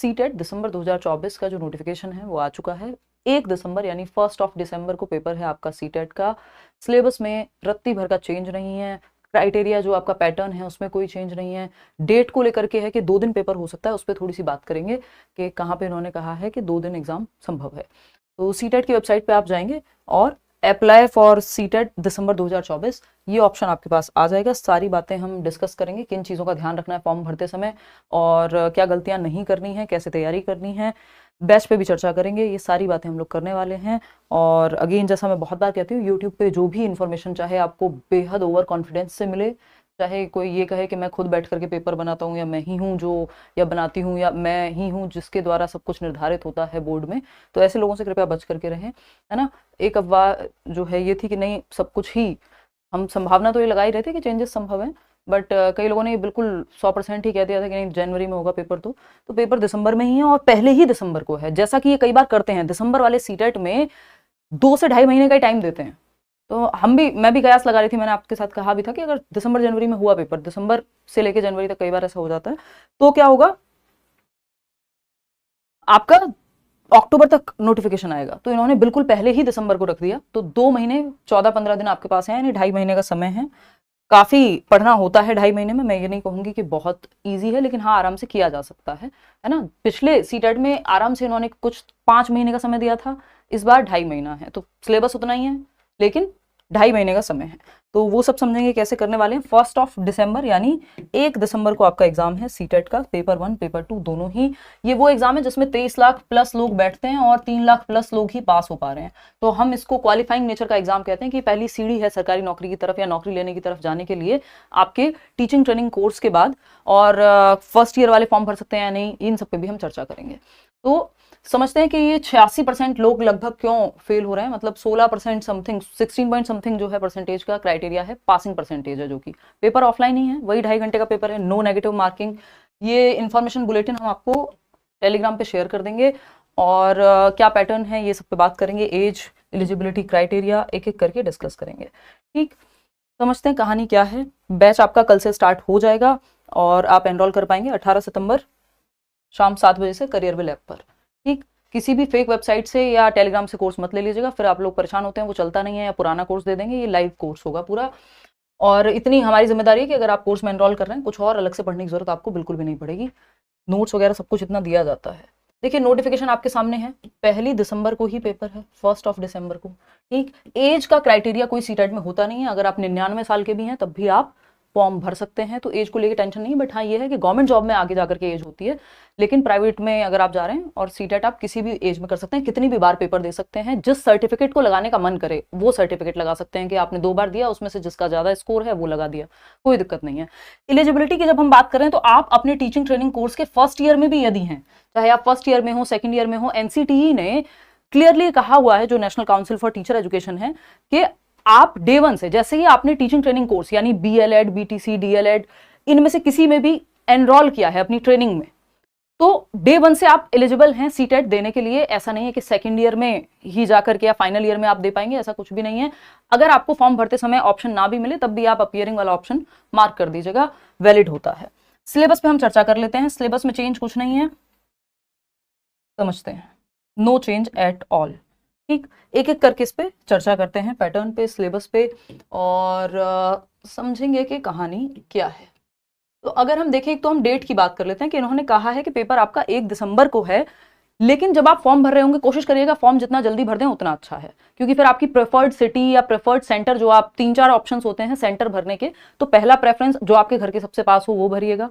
CTET दिसंबर 2024 का जो notification है वो आ चुका है। 1 दिसंबर यानी 1 दिसंबर को पेपर है आपका सीटेट का। सिलेबस में रत्ती भर का चेंज नहीं है, क्राइटेरिया जो आपका पैटर्न है उसमें कोई चेंज नहीं है। डेट को लेकर के है कि 2 दिन पेपर हो सकता है, उस पर थोड़ी सी बात करेंगे कि कहाँ पे इन्होंने कहा है कि 2 दिन एग्जाम संभव है। तो सीटेट की वेबसाइट पे आप जाएंगे और अप्लाई फॉर सीटेट दिसंबर 2024 ये ऑप्शन आपके पास आ जाएगा। सारी बातें हम डिस्कस करेंगे, किन चीज़ों का ध्यान रखना है फॉर्म भरते समय और क्या गलतियां नहीं करनी है, कैसे तैयारी करनी है, बैच पे भी चर्चा करेंगे। ये सारी बातें हम लोग करने वाले हैं। और अगेन जैसा मैं बहुत बार कहती हूँ, यूट्यूब पे जो भी इन्फॉर्मेशन चाहे आपको बेहद ओवर कॉन्फिडेंस से मिले, चाहे कोई ये कहे कि मैं खुद बैठ करके पेपर बनाता हूँ या मैं ही हूँ जो या बनाती हूँ या मैं ही हूँ जिसके द्वारा सब कुछ निर्धारित होता है बोर्ड में, तो ऐसे लोगों से कृपया बच करके रहें, है ना। एक अफवाह जो है ये थी कि नहीं सब कुछ ही, हम संभावना तो ये लगा ही रहे थे कि चेंजेस संभव हैं, बट कई लोगों ने बिल्कुल 100% ही कह दिया था कि नहीं जनवरी में होगा पेपर। तो पेपर दिसंबर में ही है और पहले ही दिसंबर को है, जैसा कि ये कई बार करते हैं। दिसंबर वाले सीटेट में 2 से ढाई महीने का टाइम देते हैं। तो मैं भी कयास लगा रही थी, मैंने आपके साथ कहा भी था कि अगर दिसंबर जनवरी में हुआ पेपर, दिसंबर से लेकर जनवरी तक कई बार ऐसा हो जाता है, तो क्या होगा, आपका अक्टूबर तक नोटिफिकेशन आएगा। तो इन्होंने बिल्कुल पहले ही दिसंबर को रख दिया। तो 2 महीने 14-15 दिन आपके पास है, यानी 2.5 महीने का समय है। काफी पढ़ना होता है 2.5 महीने में, मैं ये नहीं कहूंगी कि बहुत इजी है, लेकिन हाँ आराम से किया जा सकता है ना। पिछले सीटेट में आराम से इन्होंने कुछ 5 महीने का समय दिया था, इस बार 2.5 महीना है। तो सिलेबस उतना ही है लेकिन 2.5 महीने का समय है। तो वो सब समझेंगे कैसे करने वाले हैं। 1 दिसंबर यानी 1 दिसंबर को आपका एग्जाम है सीटेट का, पेपर 1 पेपर 2 दोनों ही। ये वो एग्जाम है जिसमें 23 लाख प्लस लोग बैठते हैं और 3 लाख प्लस लोग ही पास हो पा रहे हैं। तो हम इसको क्वालिफाइंग नेचर का एग्जाम कहते हैं कि पहली सीढ़ी है सरकारी नौकरी की तरफ या नौकरी लेने की तरफ जाने के लिए आपके टीचिंग ट्रेनिंग कोर्स के बाद। और फर्स्ट ईयर वाले फॉर्म भर सकते हैं या नहीं, इन सब पे भी हम चर्चा करेंगे। तो समझते हैं कि ये 86% लोग लगभग क्यों फेल हो रहे हैं, मतलब 16% समथिंग, 16 पॉइंट समथिंग जो है परसेंटेज का क्राइटेरिया है, पासिंग परसेंटेज है, जो कि पेपर ऑफलाइन ही है, वही 2.5 घंटे का पेपर है, नो नेगेटिव मार्किंग। ये इन्फॉर्मेशन बुलेटिन हम आपको टेलीग्राम पे शेयर कर देंगे और क्या पैटर्न है ये सब पे बात करेंगे। एज, एलिजिबिलिटी क्राइटेरिया एक एक करके डिस्कस करेंगे। ठीक, समझते हैं कहानी क्या है। बैच आपका कल से स्टार्ट हो जाएगा और आप एनरोल कर पाएंगे 18 सितंबर शाम 7 बजे से करियर ऐप पर। ठीक, किसी भी फेक वेबसाइट से या टेलीग्राम से कोर्स मत ले लीजिएगा, फिर आप लोग परेशान होते हैं वो चलता नहीं है या पुराना कोर्स दे देंगे। ये लाइव कोर्स होगा पूरा, और इतनी हमारी जिम्मेदारी है कि अगर आप कोर्स में एनरोल कर रहे हैं, कुछ और अलग से पढ़ने की जरूरत आपको बिल्कुल भी नहीं पड़ेगी। नोट्स वगैरह सब कुछ इतना दिया जाता है। देखिए नोटिफिकेशन आपके सामने है, 1 दिसंबर को ही पेपर है, 1 दिसंबर को। ठीक, एज का क्राइटेरिया कोई सीटेट में होता नहीं है, अगर आप 99 साल के भी हैं तब भी आप फॉर्म भर सकते हैं, तो एज को लेकर टेंशन नहीं। बट हाँ ये है कि गवर्नमेंट जॉब में आगे जाकर के एज होती है, लेकिन प्राइवेट में अगर आप जा रहे हैं और सीटेट आप किसी भी एज में कर सकते हैं, कितनी भी बार पेपर दे सकते हैं। जिस सर्टिफिकेट को लगाने का मन करे वो सर्टिफिकेट लगा सकते हैं, कि आपने 2 बार दिया, उसमें से जिसका ज्यादा स्कोर है वो लगा दिया, कोई दिक्कत नहीं है। एलिजिबिलिटी की जब हम बात करें तो आप अपने टीचिंग ट्रेनिंग कोर्स के फर्स्ट ईयर में भी यदि हैं, चाहे आप फर्स्ट ईयर में हो, सेकेंड ईयर में हो, एनसीटीई ने क्लियरली कहा हुआ है, जो national council for teacher education है, कि आप डे 1 से, जैसे ही आपने टीचिंग ट्रेनिंग कोर्स यानी बीएलएड, बीटीसी, डीएलएड इनमें से किसी में भी एनरोल किया है अपनी ट्रेनिंग में, तो डे 1 से आप एलिजिबल हैं सीटेट देने के लिए। ऐसा नहीं है कि सेकंड ईयर में ही जाकर के या फाइनल ईयर में आप दे पाएंगे, ऐसा कुछ भी नहीं है। अगर आपको फॉर्म भरते समय ऑप्शन ना भी मिले तब भी आप अपीयरिंग वाला ऑप्शन मार्क कर दीजिएगा, वैलिड होता है। सिलेबस पे हम चर्चा कर लेते हैं। सिलेबस में चेंज कुछ नहीं है, समझते हैं, नो चेंज एट ऑल। ठीक, एक एक करके इस पे चर्चा करते हैं, पैटर्न पे, सिलेबस पे, और समझेंगे कि कहानी क्या है। तो अगर हम देखें तो हम डेट की बात कर लेते हैं कि इन्होंने कहा है कि पेपर आपका 1 दिसंबर को है, लेकिन जब आप फॉर्म भर रहे होंगे कोशिश करिएगा फॉर्म जितना जल्दी भर दें उतना अच्छा है, क्योंकि फिर आपकी प्रेफर्ड सिटी या प्रेफर्ड सेंटर, जो आप 3-4 ऑप्शंस होते हैं सेंटर भरने के, तो पहला प्रेफरेंस जो आपके घर के सबसे पास हो वो भरिएगा,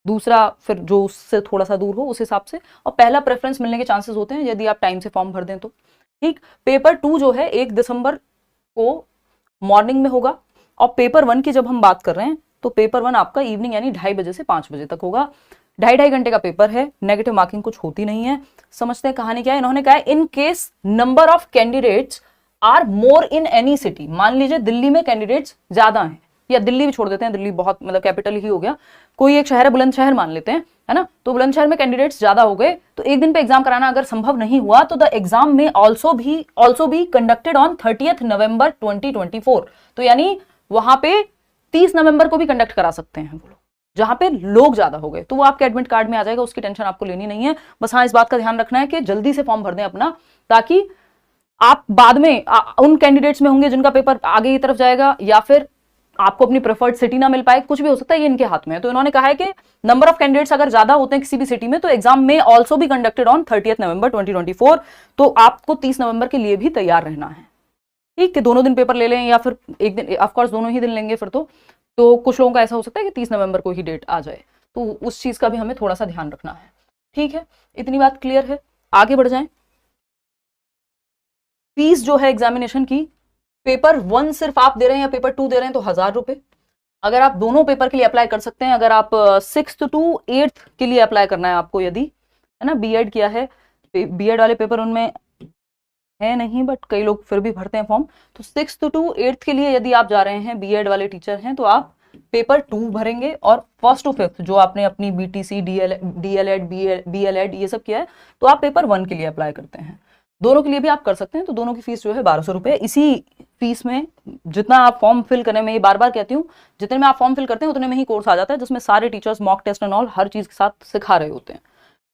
दूसरा फिर जो उससे थोड़ा सा दूर हो उस हिसाब से, और पहला प्रेफरेंस मिलने के चांसेस होते हैं यदि आप टाइम से फॉर्म भर दें तो। ठीक, पेपर 2 जो है 1 दिसंबर को मॉर्निंग में होगा, और पेपर 1 की जब हम बात कर रहे हैं तो पेपर 1 आपका इवनिंग यानी 2:30 बजे से 5 बजे तक होगा। 2.5 घंटे का पेपर है, नेगेटिव मार्किंग कुछ होती नहीं है। समझते हैं कहानी क्या है। इन्होंने कहा है in case number of candidates are more in any city, मान लीजिए दिल्ली में कैंडिडेट्स ज्यादा हैं, या दिल्ली भी छोड़ देते हैं, दिल्ली बहुत मतलब कैपिटल ही हो गया, कोई एक शहर है बुलंदशहर मान लेते हैं, है ना, तो बुलंदशहर में कैंडिडेट्स ज्यादा हो गए, तो एक दिन पे एग्जाम कराना अगर संभव नहीं हुआ तो द एग्जाम में ऑल्सो बी कंडक्टेड ऑन 30 नवंबर 2024। तो यानी वहां पे 30 नवंबर को भी कंडक्ट करा सकते हैं वो लोग। जहां पे लोग ज्यादा हो गए, तो वो आपके एडमिट कार्ड में आ जाएगा, उसकी टेंशन आपको लेनी नहीं है। बस हाँ, इस बात का ध्यान रखना है कि जल्दी से फॉर्म भर दें अपना, ताकि आप बाद में उन कैंडिडेट्स में होंगे जिनका पेपर आगे की तरफ जाएगा, या फिर आपको अपनी प्रेफर्ड सिटी ना मिल पाए, कुछ भी हो सकता है, ये इनके हाथ में है। तो इन्होंने कहा है कि नंबर ऑफ कैंडिडेट्स अगर ज्यादा होते हैं किसी भी सिटी में, तो एग्जाम में ऑल्सो भी कंडक्टेड ऑन 30 नवंबर 2024। तो आपको 30 नवंबर के लिए भी तैयार रहना है, ठीक, कि दोनों दिन पेपर ले लें या फिर एक दिन, ऑफकोर्स दोनों ही दिन लेंगे फिर तो कुछ लोगों का ऐसा हो सकता है कि 30 नवंबर को ही डेट आ जाए, तो उस चीज का भी हमें थोड़ा सा ध्यान रखना है। ठीक है, इतनी बात क्लियर है, आगे बढ़ जाएं। फीस जो है एग्जामिनेशन की, पेपर 1 सिर्फ आप दे रहे हैं या पेपर 2 दे रहे हैं तो 1000 रुपए। अगर आप दोनों पेपर के लिए अप्लाई कर सकते हैं, अगर आप 6th to 8th के लिए अप्लाई करना है आपको, यदि है ना बीएड किया है, बीएड वाले पेपर उनमें है नहीं, बट कई लोग फिर भी भरते हैं फॉर्म, तो 6th to 8th के लिए यदि आप जा रहे हैं, बीएड वाले टीचर हैं, तो आप पेपर 2 भरेंगे, और 1st to 5th जो आपने अपनी बीटीसी, डीएलएड, बीएलएड ये सब किया है, तो आप पेपर 1 के लिए अप्लाई करते हैं। दोनों के लिए भी आप कर सकते हैं। तो दोनों की फीस जो है 1200 रुपए। इसी फीस में जितना आप फॉर्म फिल करने में, ये बार बार कहती हूँ, जितने में आप फॉर्म फिल करते हैं उतने में ही कोर्स आ जाता है, जिसमें सारे teachers mock test and all हर चीज के साथ सिखा रहे होते हैं,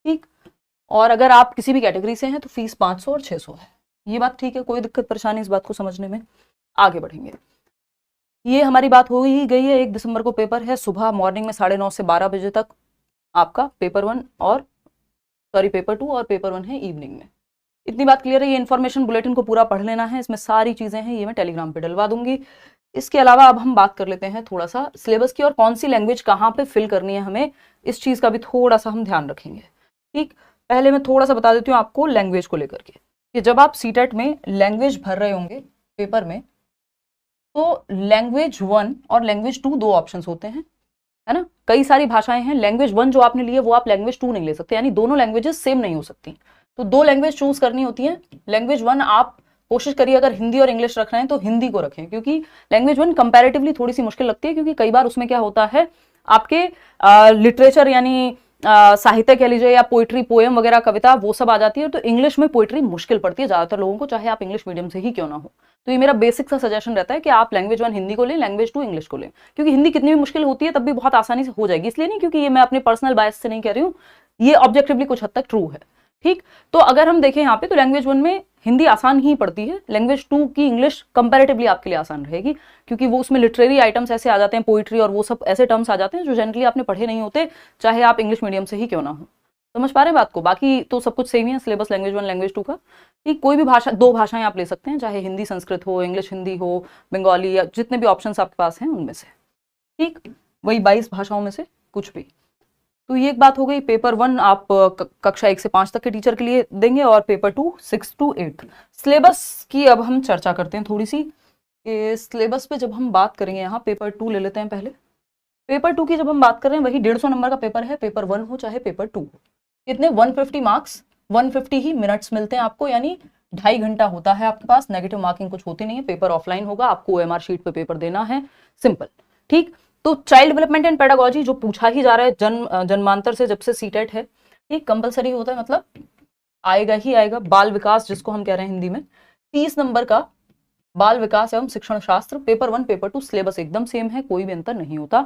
ठीक। और अगर आप किसी भी कैटेगरी से हैं तो फीस 500 और 600 है। ये बात ठीक है, कोई दिक्कत परेशानी इस बात को समझने में। आगे बढ़ेंगे, ये हमारी बात हो ही गई है। 1 दिसंबर को पेपर है, सुबह मॉर्निंग में 9:30 से 12 बजे तक आपका पेपर 1 और पेपर 2 और पेपर 1 है इवनिंग में। इतनी बात क्लियर है। ये इन्फॉर्मेशन बुलेटिन को पूरा पढ़ लेना है, इसमें सारी चीजें हैं, ये मैं टेलीग्राम पे डलवा दूंगी। इसके अलावा अब हम बात कर लेते हैं थोड़ा सा सिलेबस की, और कौन सी लैंग्वेज कहाँ पे फिल करनी है हमें, इस चीज का भी थोड़ा सा हम ध्यान रखेंगे, ठीक। पहले मैं थोड़ा सा बता देती हूँ आपको लैंग्वेज को लेकर के, कि जब आप सीटेट में लैंग्वेज भर रहे होंगे पेपर में, तो लैंग्वेज 1 और लैंग्वेज 2 दो ऑप्शन होते हैं, है ना। कई सारी भाषाएं हैं, लैंग्वेज 1 जो आपने ली है वो आप लैंग्वेज 2 नहीं ले सकते, यानी दोनों लैंग्वेजेस सेम नहीं हो सकती। तो 2 लैंग्वेज चूज करनी होती है। लैंग्वेज 1 आप कोशिश करिए, अगर हिंदी और इंग्लिश रख रहे हैं तो हिंदी को रखें, क्योंकि लैंग्वेज 1 कंपैरेटिवली थोड़ी सी मुश्किल लगती है, क्योंकि कई बार उसमें क्या होता है, आपके लिटरेचर यानी साहित्य कह लीजिए, या पोइट्री, पोएम वगैरह, कविता, वो सब आ जाती है। तो इंग्लिश में पोइट्री मुश्किल पड़ती है ज्यादातर लोगों को, चाहे आप इंग्लिश मीडियम से ही क्यों ना हो। तो ये मेरा बेसिक सा सजेशन रहता है कि आप लैंग्वेज 1 हिंदी को लें, लैंग्वेज 2 इंग्लिश को लें, क्योंकि हिंदी कितनी भी मुश्किल होती है तब भी बहुत आसानी से हो जाएगी। इसलिए नहीं क्योंकि ये मैं अपने पर्सनल बायस से नहीं कह रही हूँ, ये ऑब्जेक्टिवली कुछ हद तक ट्रू है, ठीक। तो अगर हम देखें यहाँ पे, तो लैंग्वेज 1 में हिंदी आसान ही पड़ती है, लैंग्वेज 2 की इंग्लिश कंपैरेटिवली आपके लिए आसान रहेगी, क्योंकि वो उसमें लिटरेरी आइटम्स ऐसे आ जाते हैं, पोइट्री और वो सब ऐसे टर्म्स आ जाते हैं जो जनरली आपने पढ़े नहीं होते, चाहे आप इंग्लिश मीडियम से ही क्यों ना हो। समझ पा रहे हैं बात को। बाकी तो सब कुछ सेम ही है सिलेबस लैंग्वेज 1 लैंग्वेज 2 का, कि कोई भी भाषा, 2 भाषाएं आप ले सकते हैं, चाहे हिंदी संस्कृत हो, इंग्लिश हिंदी हो, बंगाली, या जितने भी ऑप्शन आपके पास हैं उनमें से, ठीक, वही 22 भाषाओं में से कुछ भी। तो ये एक बात हो गई। पेपर 1 आप कक्षा 1 से 5 तक के टीचर के लिए देंगे, और पेपर 2 6 to 8। सिलेबस की अब हम चर्चा करते हैं थोड़ी सी। सिलेबस पे जब हम बात करेंगे, यहाँ पेपर 2 ले लेते हैं पहले। पेपर 2 की जब हम बात कर रहे हैं, वही 150 नंबर का पेपर है, पेपर 1 हो चाहे पेपर 2 हो। कितने 150 मार्क्स, 150 ही मिनट्स मिलते हैं आपको, यानी 2.5 घंटा होता है आपके पास। नेगेटिव मार्किंग कुछ होती नहीं है। पेपर ऑफलाइन होगा, आपको OMR शीट पे पेपर देना है, सिंपल, ठीक। तो चाइल्ड डेवलपमेंट एंड पेडागोजी जो पूछा ही जा रहा है जन्मांतर से, जब से सीटेट है, ठीक, कंपलसरी होता है, मतलब आएगा ही आएगा। बाल विकास जिसको हम कह रहे हैं हिंदी में, 30 नंबर का बाल विकास एवं शिक्षण शास्त्र। पेपर 1 पेपर 2 सिलेबस एकदम सेम है, कोई भी अंतर नहीं होता।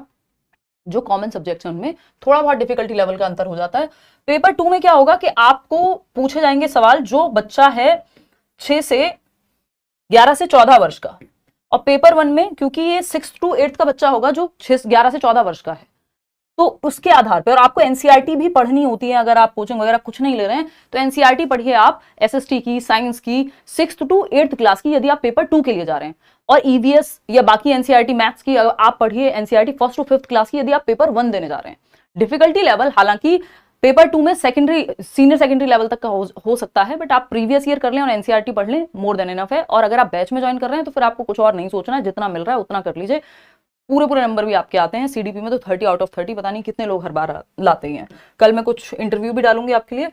जो कॉमन सब्जेक्ट है उनमें थोड़ा बहुत डिफिकल्टी लेवल का अंतर हो जाता है। पेपर 2 में क्या होगा कि आपको पूछे जाएंगे सवाल जो बच्चा है 11 से 14 वर्ष का, और पेपर 1 में क्योंकि ये 6 to 8 का बच्चा होगा जो 11 से 14 वर्ष का है, तो उसके आधार पर, और आपको एनसीईआरटी भी पढ़नी होती है। अगर आप कोचिंग वगैरह कुछ नहीं ले रहे हैं तो एनसीईआरटी पढ़िए आप, एसएसटी की, साइंस की, 6th to 8th क्लास की, यदि आप पेपर 2 के लिए जा रहे हैं। और ईवीएस या बाकी एनसीईआरटी मैथ्स की आप पढ़िए, NCERT 1st to 5th class की, यदि आप पेपर 1 देने जा रहे हैं। डिफिकल्टी लेवल हालांकि पेपर 2 में सीनियर सेकेंडरी लेवल तक का हो सकता है, बट आप प्रीवियस ईयर कर लें और एनसीईआरटी पढ़ लें, मोर देन इनफ है। और अगर आप बैच में ज्वाइन कर रहे हैं तो फिर आपको कुछ और नहीं सोचना है, जितना मिल रहा है उतना कर लीजिए। पूरे नंबर भी आपके आते हैं। सीडीपी में तो 30 out of 30 पता नहीं कितने लोग हर बार लाते हैं। कल मैं कुछ इंटरव्यू भी डालूंगी आपके लिए।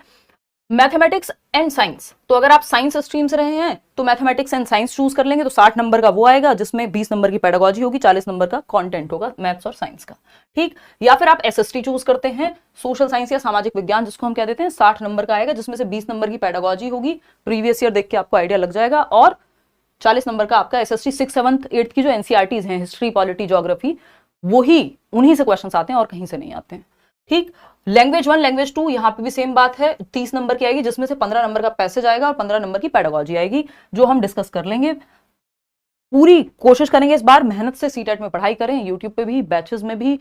मैथमेटिक्स एंड साइंस, तो अगर आप साइंस स्ट्रीम से रहे हैं तो मैथमेटिक्स एंड साइंस चूज कर लेंगे, तो 60 नंबर का वो आएगा, जिसमें 20 नंबर की पेडागोजी होगी, 40 नंबर का कंटेंट होगा मैथ्स और साइंस का, ठीक। या फिर आप एसएसटी चूज करते हैं, सोशल साइंस या सामाजिक विज्ञान जिसको हम कह देते हैं, 60 नंबर का आएगा, जिसमें से 20 नंबर की पेडागोजी होगी, प्रीवियस ईयर देख के आपको आइडिया लग जाएगा, और 40 नंबर का आपका एसएसटी 6th 7th 8th की जो एनसीईआरटीज हैं, हिस्ट्री, पॉलिटी, ज्योग्राफी, वही उन्हीं से क्वेश्चन आते हैं और कहीं से नहीं आते हैं। ठीक, लैंग्वेज 1 लैंग्वेज 2 यहाँ पे भी सेम बात है, 30 नंबर की आएगी, जिसमें से 15 नंबर का पैसेज आएगा और 15 नंबर की पेडागोजी आएगी, जो हम डिस्कस कर लेंगे। पूरी कोशिश करेंगे इस बार, मेहनत से सीटेट में पढ़ाई करें, यूट्यूब पे भी, बैचेस में भी।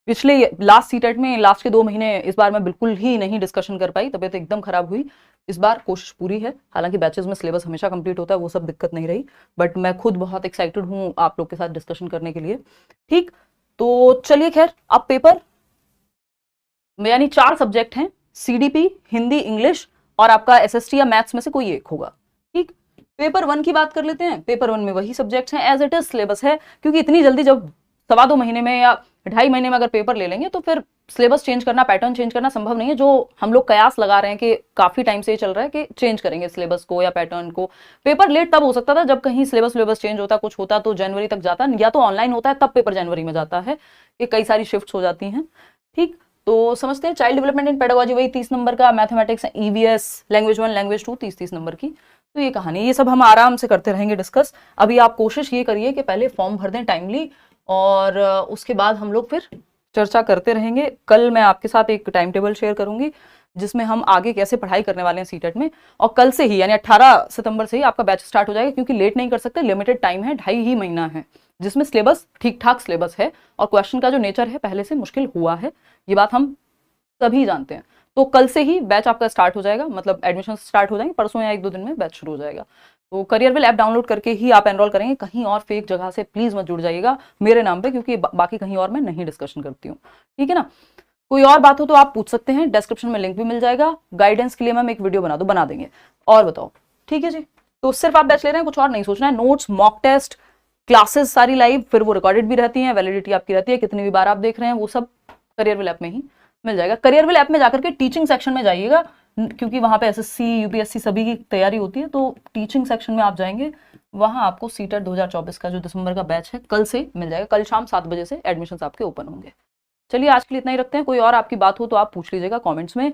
पिछले लास्ट सीटेट में लास्ट के 2 महीने इस बार मैं बिल्कुल ही नहीं डिस्कशन कर पाई, तबीयत एकदम खराब हुई। इस बार कोशिश पूरी है, हालांकि बैचेस में सिलेबस हमेशा कंप्लीट होता है, वो सब दिक्कत नहीं रही, बट मैं खुद बहुत एक्साइटेड हूँ आप लोग के साथ डिस्कशन करने के लिए। ठीक, तो चलिए खैर, अब पेपर यानी 4 सब्जेक्ट हैं, सीडीपी, हिंदी, इंग्लिश और आपका एसएसटी या मैथ्स में से कोई एक होगा। ठीक, पेपर 1 की बात कर लेते हैं। पेपर 1 में वही सब्जेक्ट्स हैं, एज इट इज सिलेबस है, क्योंकि इतनी जल्दी जब 2.25 महीने में या 2.5 महीने में अगर पेपर ले लेंगे तो फिर सिलेबस चेंज करना, पैटर्न चेंज करना संभव नहीं है, जो हम लोग कयास लगा रहे हैं कि काफी टाइम से ये चल रहा है कि चेंज करेंगे सिलेबस को या पैटर्न को। पेपर लेट तब हो सकता था जब कहीं सिलेबस चेंज होता, कुछ होता तो जनवरी तक जाता, या तो ऑनलाइन होता है तब पेपर जनवरी में जाता है, ये कई सारी शिफ्ट हो जाती हैं। ठीक, तो समझते हैं, चाइल्ड डेवलपमेंट इन पेडागोजी वही 30 नंबर का, mathematics, EVS, language 1 language 2 30 number की। तो ये कहानी, ये सब हम आराम से करते रहेंगे डिस्कस। अभी आप कोशिश ये करिए कि पहले फॉर्म भर दें टाइमली, और उसके बाद हम लोग फिर चर्चा करते रहेंगे। कल मैं आपके साथ एक टाइम टेबल शेयर करूंगी जिसमें हम आगे कैसे पढ़ाई करने वाले हैं सीटेट में, और कल से ही यानी 18 सितंबर से ही आपका बैच स्टार्ट हो जाएगा, क्योंकि लेट नहीं कर सकते, लिमिटेड टाइम है, 2.5 ही महीना है, जिसमें सिलेबस ठीक ठाक सिलेबस है और क्वेश्चन का जो नेचर है पहले से मुश्किल हुआ है, ये बात हम सभी जानते हैं। तो कल से ही बैच आपका स्टार्ट हो जाएगा, मतलब एडमिशन स्टार्ट हो जाएंगे, परसों या 1-2 दिन में बैच शुरू हो जाएगा। तो करियरविल ऐप डाउनलोड करके ही आप एनरोल करेंगे, कहीं और फेक जगह से प्लीज मत जुड़ जाइएगा मेरे नाम पे, क्योंकि बाकी कहीं और मैं नहीं डिस्कशन करती हूँ। ठीक है ना, कोई और बात हो तो आप पूछ सकते हैं, डिस्क्रिप्शन में लिंक भी मिल जाएगा। गाइडेंस के लिए मैम एक वीडियो बना दो, बना देंगे। और बताओ, ठीक है जी, तो सिर्फ आप बैच ले रहे हैं, कुछ और नहीं सोचना है। नोट्स, मॉक टेस्ट, क्लासेस सारी लाइव, फिर वो रिकॉर्डेड भी रहती हैं, वैलिडिटी आपकी रहती है, कितनी भी बार आप देख रहे हैं वो सब करियरविल ऐप में ही मिल जाएगा। करियरविल ऐप में जाकर के टीचिंग सेक्शन में जाइएगा, क्योंकि वहां पे एसएससी, यूपीएससी सभी की तैयारी होती है, तो टीचिंग सेक्शन में आप जाएंगे, वहां आपको सीटेट 2024 का जो दिसंबर का बैच है कल से मिल जाएगा। कल शाम 7 बजे से एडमिशन आपके ओपन होंगे। चलिए आज के लिए इतना ही रखते हैं, कोई और आपकी बात हो तो आप पूछ लीजिएगा कमेंट्स में।